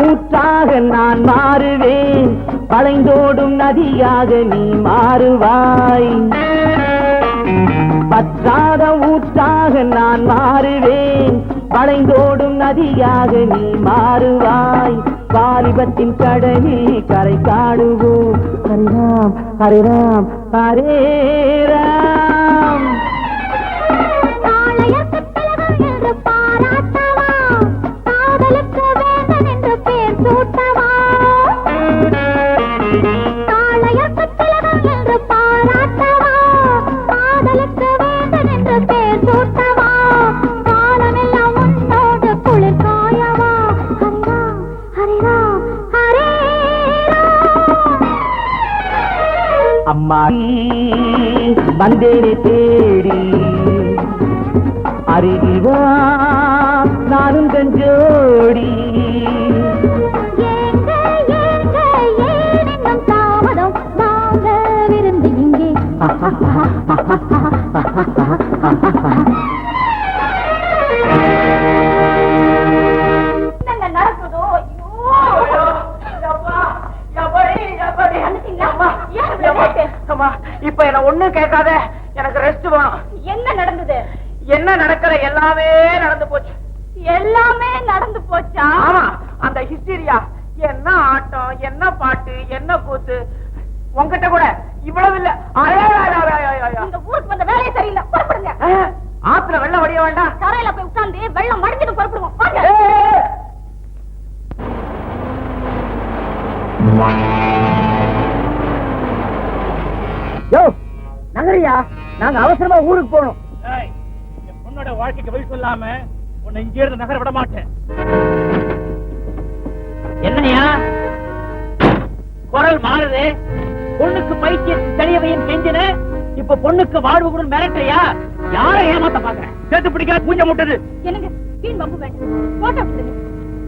ஊற்றாக நான் மாறுவேன், வளைந்தோடும் நதியாக நீ மாறுவாய். பற்றாத ஊற்றாக நான் மாறுவேன், வளைந்தோடும் நதியாக நீ மாறுவாய். வாலிபத்தின் கடலில் கரை காணுவோம். ஹரிராம் ஹரேராம். அம்மா வந்தேனே தேடி, அருகிவா நானும் கஞ்சோடி. தாமதம் வாங்க விருந்து இங்கே. இப்ப என்ன ஒண்ணு கேட்காத, எனக்கு ரெஸ்ட் வேணும். என்ன நடந்தது? என்ன நடக்கல, எல்லாமே நடந்து போச்சு. எல்லாமே நடந்து போச்சா? ஆமா, அந்த ஹிஸ்டீரியா, என்ன ஆட்டம், என்ன பாட்டு, என்ன கூத்து. உங்ககிட்ட கூட இவ்வளவு இல்ல. இந்த ஊருக்கு வந்த வேலையே சரியில்லை, புறப்படுங்க. ஆத்துல வெள்ளம் வடிய வேண்டாம், கரையில போய் உட்கார்ந்து வெள்ளம் மடிஞ்சிட்டு புறப்படுவோம். நகரியா, நாங்க அவசரமா ஊருக்கு போகணும். என் பொண்ணோட வாழ்க்கைக்கு வழி சொல்லாம உன்னை இங்க இருந்து நகர விட மாட்டேன். என்னையா குரல் மாறுது? பொண்ணுக்கு பைத்தியத்து தெளிவையும் கெஞ்சின, இப்ப பொண்ணுக்கு வாழ்வு கூட மிரட்டையா? யார ஏமாத்த பாக்குறேன்? சேர்த்து பிடிக்காத பூஞ்ச முட்டது. என்னங்க வீண் பம்பு வேண்டாம், போட்டோ விடுங்க.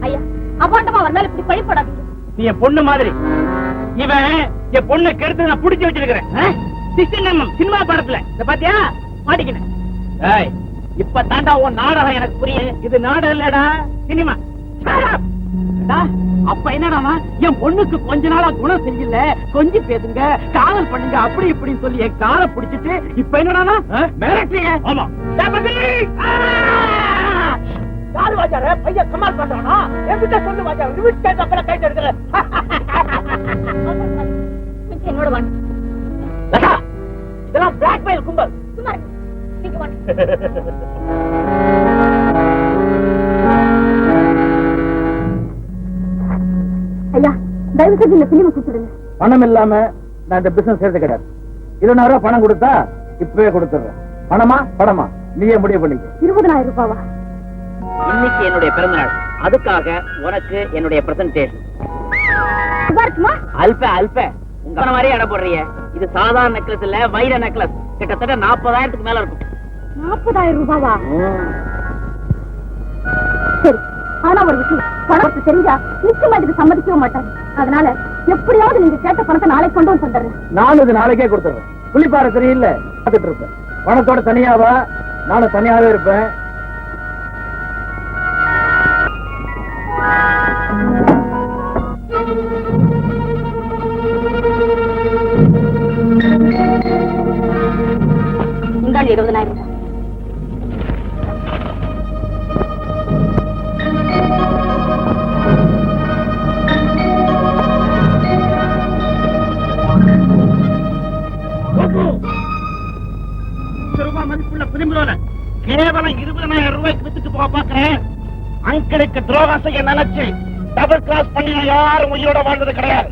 ஐயா, அபாண்டமா அவர் மேல இப்படி பழிப்படாதீங்க. நீ என் பொண்ணு மாதிரி. இவன் என் பொண்ணை கெடுத்து நான் புடிச்சு வச்சிருக்கிறேன். சினிமா படத்துல இத பாத்தியா மாட்டிக்கினேன். இப்ப தாண்டா உன் நாடகம் எனக்கு புரியுது. இது நாடகம் இல்லடா, சினிமா. அப்ப என்னடா என் பொண்ணுக்கு கொஞ்ச நாளா குணம் சரியில்லை, கொஞ்சம் பேசுங்க, காதல் பண்ணுங்க, அப்படி இப்படின்னு சொல்லி என் காலை பிடிச்சிட்டு இப்ப என்னடா மிரட்டுறீங்க. ஆமா, யாரு வாஜார பையன் கமால் பண்றானா? என்கிட்ட சொல்லு வாஜா, விட்டு அப்புறம் கைட்டு எடுக்கிற. என்னோட வாங்க. இதெல்லாம் பிளாக்மெயில் கும்பல். சும்மா நீங்க வாங்க. ஐயா, தயவு செஞ்சு இந்த பிலிம் கொடுத்துடுங்க. பணம் இல்லாம நான் இந்த பிசினஸ் செய்யறது கிடையாது. 20,000 பணம் கொடுத்தா இப்பவே கொடுத்துடுறேன். பணமா நீயே முடிவு பண்ணிக்க. 20,000 ரூபாவா? இன்னைக்கு என்னுடைய பிறந்த நாள், அதுக்காக உனக்கு என்னுடைய பிரசன்டேஷன். அல்ப உங்க மாதிரியே இடம் போடுறீங்க. இது சாதாரண நெக்லஸ் இல்ல, வைர நெக்லஸ். கிட்டத்தட்ட 40,000க்கு மேல இருக்கும். 40,000 ரூபாவா? சரி, ஆனா ஒரு விஷயம், பணத்தை தெரிஞ்சா நிச்சயமா இதுக்கு சம்மதிக்கவே மாட்டாங்க. அதனால எப்படியாவது நீங்க கேட்ட பணத்தை நாளைக்கு கொண்டு வந்து தந்துடுறேன். நானும் இது நாளைக்கே கொடுத்துறேன். புள்ளிப்பார தெரியல, பார்த்துட்டு இருப்பேன். பணத்தோட தனியாவா? நானும் தனியாவே இருப்பேன். இந்தாண்டி 20,000 ரூபாய். மதிப்புள்ள பிலிம்ரோல கேவலம் 20,000 ரூபாய்க்கு வித்துட்டு போக பாக்குறேன். அங்கிளுக்கு துரோகம் செய்ய நினைச்சு டபுள் கிராஸ் பண்ணி யாரும் உயிரோட வாழ்ந்தது கிடையாது.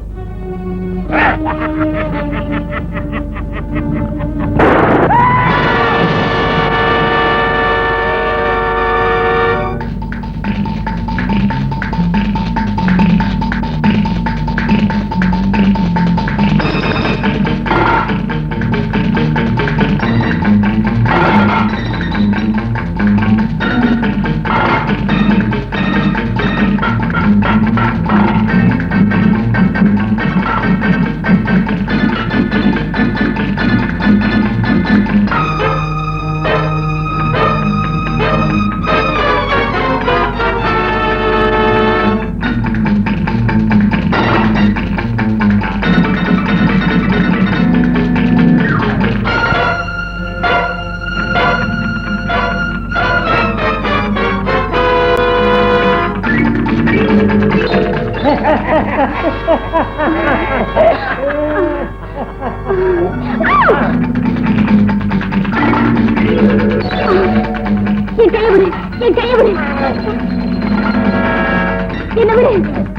என் கையை விடு, என் கையை விடு. என்ன விடு,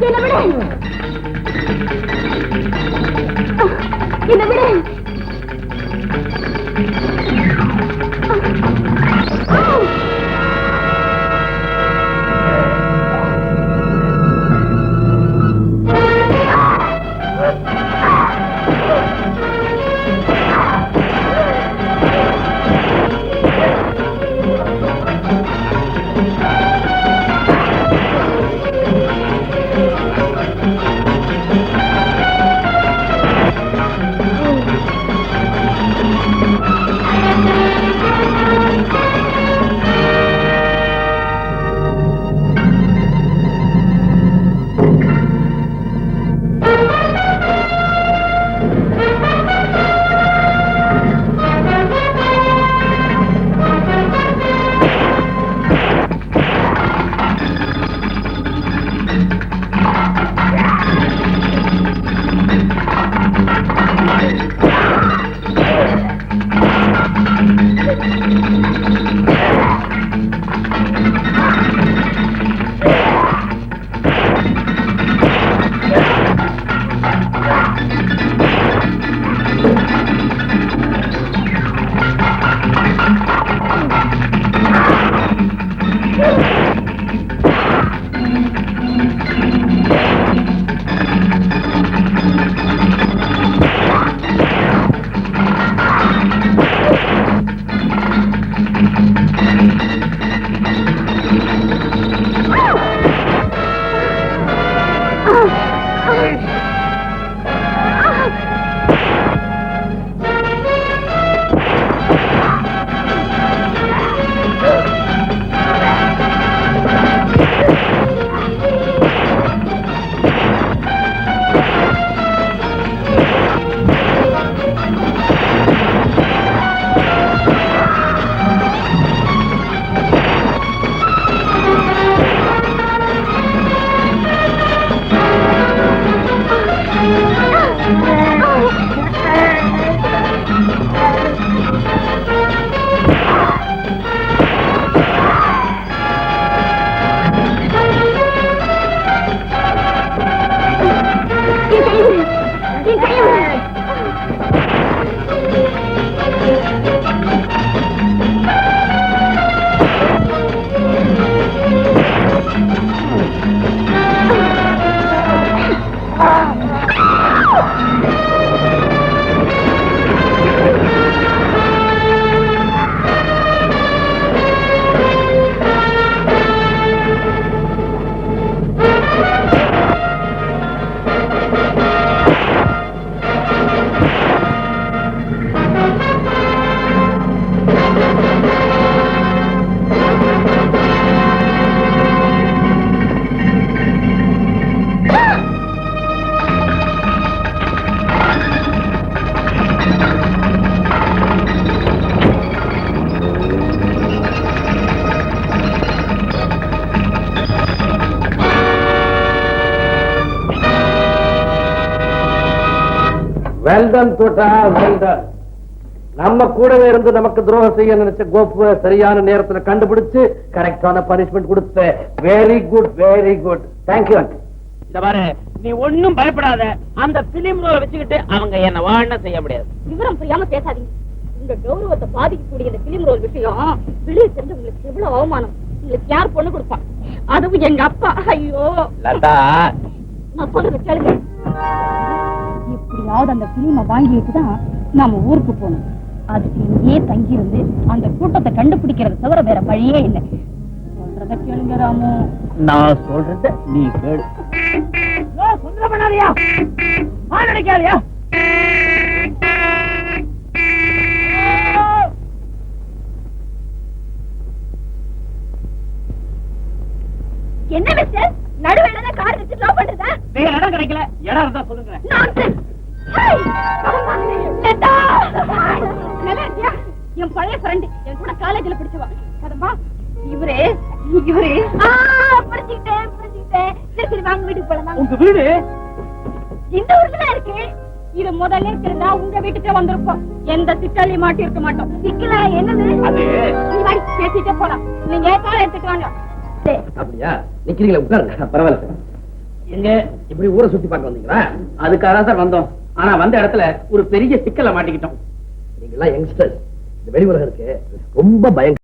என்ன விடு, என்ன விடு. வெல்டன் தோட்டா வெல்டன். நம்ம கூடவே இருந்து நமக்கு துரோகம் செய்ய நினைச்ச கோப்புவை சரியான நேரத்துல கண்டுபிடிச்சு கரெக்டான பனிஷ்மெண்ட் கொடுத்த. Very good, very good. Thank you uncle. இத பாரு, நீ ஒண்ணும் பயப்படாத. அந்த பிலிம் ரோல வச்சுக்கிட்டு அவங்க என்ன வாழ செய்ய முடியாது. விவரம் புரியாம பேசாதீங்க. உங்க கௌரவத்தை பாதிக்கக்கூடிய இந்த பிலிம் ரோல் விஷயம் வெளியே தெரிஞ்சு உங்களுக்கு எவ்வளவு அவமானம். உங்களுக்கு யார் பொண்ணு கொடுப்பா? அதுவும் எங்க அப்பா. ஐயோ லதா, நான் சொல்றது கேளுங்க. எப்படியாவது அந்த பிலிமை வாங்கிட்டுதான் நாம ஊருக்கு போகணும். அதுக்கு இங்கேயே தங்கி இருந்து அந்த கூட்டத்தை கண்டுபிடிக்கிறது தவிர வேற வழியே இல்லை. சொல்றத கேளுங்க ராமு. நான் சொல்றத நீ கேளு. சுந்தரம் பண்ணாதியா, நினைக்காதியா. என்ன மிஸ்டர், நடுவேல கார் வச்சு லோ பண்றதா? நீங்க இடம் கிடைக்கல, இடம் இருந்தா சொல்லுங்க. என் பழைய ஃப்ரெண்ட், என் கூட காலேஜ்ல படிச்சவா. கதம்பா, இவரே இவரே புரிஞ்சுக்கிட்டேன். சரி, சரி, வாங்க வீட்டுக்கு போலாம். உங்க வீடு இந்த ஊர்ல தான் இருக்கு. இது முதல்ல இருந்தா உங்க வீட்டுக்கே வந்திருப்போம். எந்த சிக்கலையும் மாட்டி இருக்க மாட்டோம். சிக்கலா என்னது? அது நீ வாடி பேசிட்டே போலாம். நீங்க ஏற்பாடு எடுத்துட்டு வாங்க. சரி. அப்படியா? நிக்கிறீங்களா? உட்காருங்க. பரவாயில்ல சார். எங்க இப்படி ஊரை சுத்தி பார்க்க வந்தீங்களா? அதுக்காக தான் சார் வந்தோம். ஆனா வந்த இடத்துல ஒரு பெரிய சிக்கலை மாட்டிக்கிட்டோம். நீங்க எல்லாம் யங்ஸ்டர்ஸ். இந்த வெளி உலகம் இருக்கு ரொம்ப பயம்.